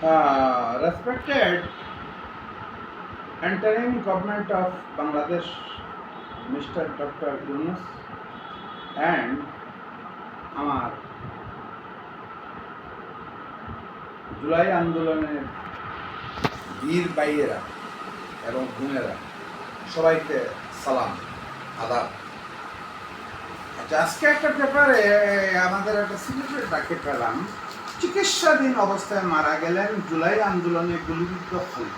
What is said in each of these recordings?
Respected interim government of Bangladesh, Mr. Dr. Yunus, and আমার জুলাই আন্দোলনের বীর ভাইয়েরা এবং বোনেরা সবাইকে সালাম আদাব। আচ্ছা, আজকে একটা পেপারে আমাদের একটা সিলেটের ডাকে পেলাম, চিকিৎসাধীন অবস্থায় মারা গেলেন জুলাই আন্দোলনে গুলিবিদ্ধ খলিল।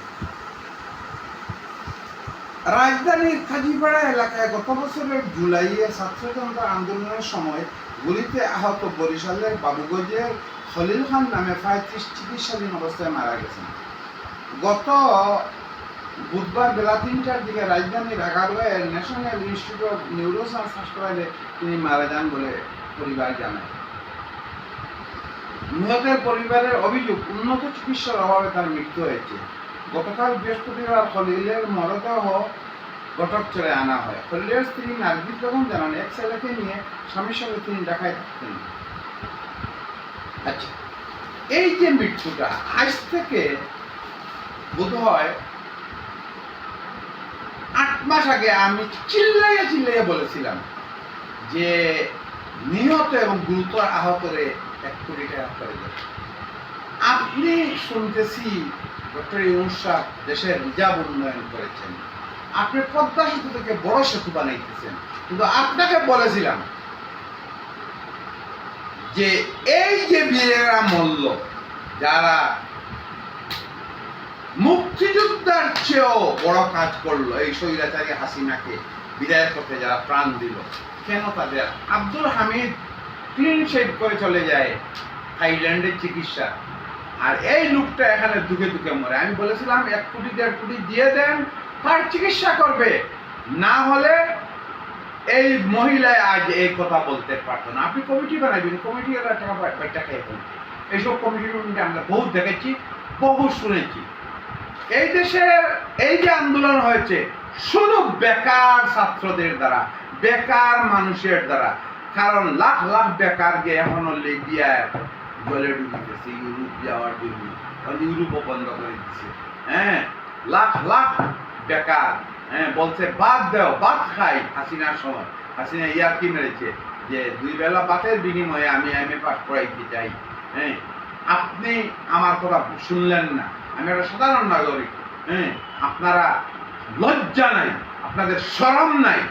রাজধানীর খাজিপাড়া এলাকায় গত বছরের জুলাইয়ে ছাত্র জনতা আন্দোলনের সময় গুলিতে আহত বরিশালের বাবুগঞ্জের খলিল খান নামে ৩৫ চিকিৎসাধীন অবস্থায় মারা গেছেন। গত বুধবার বেলা ৩টার দিকে রাজধানীর এগারোয়ের ন্যাশনাল ইনস্টিটিউট অফ নিউরোসায়েন্স হাসপাতালে তিনি মারা যান বলে পরিবার জানায়। নিহতের পরিবারের অভিযোগ, উন্নত চিকিৎসার অভাবে তার মৃত্যু হয়েছে। গতকাল বৃহস্পতিবার খলিলের মরদেহ ঘটকচরে আনা হয়। খলিলের স্ত্রী নার্গিস বেগম জানান, এক ছেলেকে নিয়ে স্বামীর সঙ্গে তিনি ঢাকায় থাকতেন। আচ্ছা, এই যে মৃত্যুটা আজ থেকে বোধহয় ৮ মাস আগে আমি চিল্লাইয়া বলেছিলাম যে নিহত এবং গুরুতর আহতরে ১ কোটি টাকা করে দেবে। আপনি শুনতেছি ডক্টর ইউনূস সাহেব দেশের রিজার্ভ উন্নয়ন করেছেন, আপনি পদ্মা সেতু থেকে বড় সেতু বানাইতেছেন, কিন্তু আপনাকে বলেছিলাম যে এই যে বীরেরা মল্ল, যারা মুক্তিযোদ্ধার চেয়েও বড় কাজ করলো, এই স্বৈরাচারী হাসিনাকে বিদায় করতে যারা প্রাণ দিল, কেন তাদের আব্দুল হামিদ ক্লিন শেড করে চলে যায় থাইল্যান্ডের চিকিৎসা, আর এই লোকটা এখানে দুঃখে দুঃখে মরে। আমি বলেছিলাম ১ কোটি ১.৫ কোটি দিয়ে দেন, তার চিকিৎসা করবে, না হলে এই মহিলায় আজ এই কথা বলতে পারতো না। আপনি কমিটি বানাবেন, কমিটি টাকা খেয়ে এইসব কমিটির আমরা বহু দেখেছি, বহু শুনেছি। এই দেশের এই যে আন্দোলন হয়েছে শুধু বেকার ছাত্রদের দ্বারা, বেকার মানুষের দ্বারা, কারণ লাখ লাখ বেকার গিয়ে এখনো লিবিয়ায় জলে ডুবিতেছে ইউরোপ যাওয়ার জন্য, ইউরোপও বন্ধ করে দিচ্ছে। হ্যাঁ, লাখ লাখ বেকার, হ্যাঁ, বলছে বাদ দাও, বাদ খাই। হাসিনার সময় হাসিনা ইয়ার্কি মেরেছে যে 2 বেলা ভাতের বিনিময়ে আমি MA পাস করাইতে চাই। হ্যাঁ, আপনি আমার কথা শুনলেন না, আমি একটা সাধারণ নাগরিক। হ্যাঁ, আপনারা লজ্জা নাই, আপনাদের শরম নাই।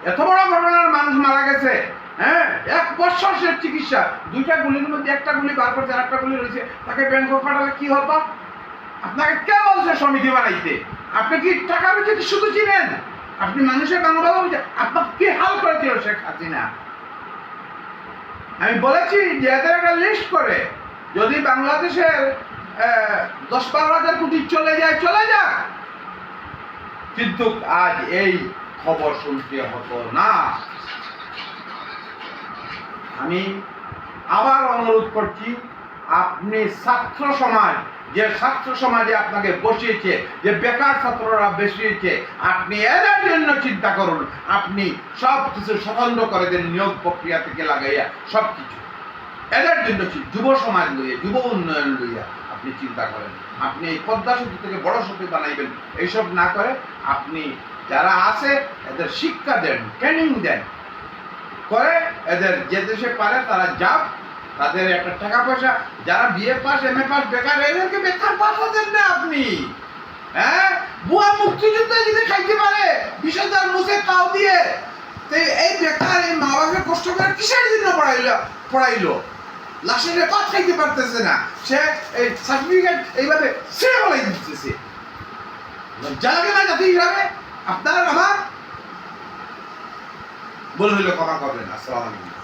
এত বড় ঘটনার মানুষ মারা গেছে। হ্যাঁ, 1 বছর সে চিকিৎসা, 2টা গুলির মধ্যে 1টা গুলি বার করছে, 1টা গুলি রয়েছে, তাকে ব্যাংকক পাঠালে কি হতো? আপনাকে কে বলছে সমিতি বানাইতে? আপনি কি টাকা বেঁচে শুধু চিনেন? আপনি মানুষের বাংলা বুঝে আপনার কি হাল করেছিল শেখ হাসিনা? আমি বলেছি যে এদের একটা লিস্ট করে, যদি বাংলাদেশের 10-12 হাজার কোটি চলে যায়, চলে যাক, কিন্তু আজ এই খবর শুনতে হতো না। আমি আবার অনুরোধ করছি, আপনি ছাত্র সমাজ, যে ছাত্র সমাজে আপনাকে বসিয়েছে, যে বেকার ছাত্ররা বসিয়েছে, আপনি এদের জন্য চিন্তা করুন। আপনি সব কিছু স্বতন্ত্র করে দেন, নিয়োগ প্রক্রিয়া থেকে লাগাইয়া সব কিছু এদের জন্য, যুব সমাজ লইয়া, যুব উন্নয়ন লইয়া আপনি চিন্তা করেন। আপনি এই পদ্মা সেতু থেকে বড় সেতু বানাইবেন, এইসব না করে আপনি যারা আছে এদের শিক্ষা দেন, ট্রেনিং দেন, করে এদের যে দেশে পারে তারা যাক, তাদের একটা টাকা পয়সা, যারা BA পাস MA পাস বেকার, এদেরকে বেকার পাঠাতেন না আপনি। হ্যাঁ, বুয়া মুক্তিযুদ্ধ যদি খাইতে পারে 20,000 মুখে কাউ দিয়ে, এই বেকার এই মা বাপের কষ্ট করে কিসের জন্য পড়াইলো? লাশের পাত খাইতে পারতেছে না, সে এই সার্টিফিকেট এইভাবে ছেড়ে বলাই দিতেছে। লজ্জা লাগে না জাতি হিসাবে? আপনার আমার বলে হইলে ক্ষমা করবেন। আসসালামু আলাইকুম।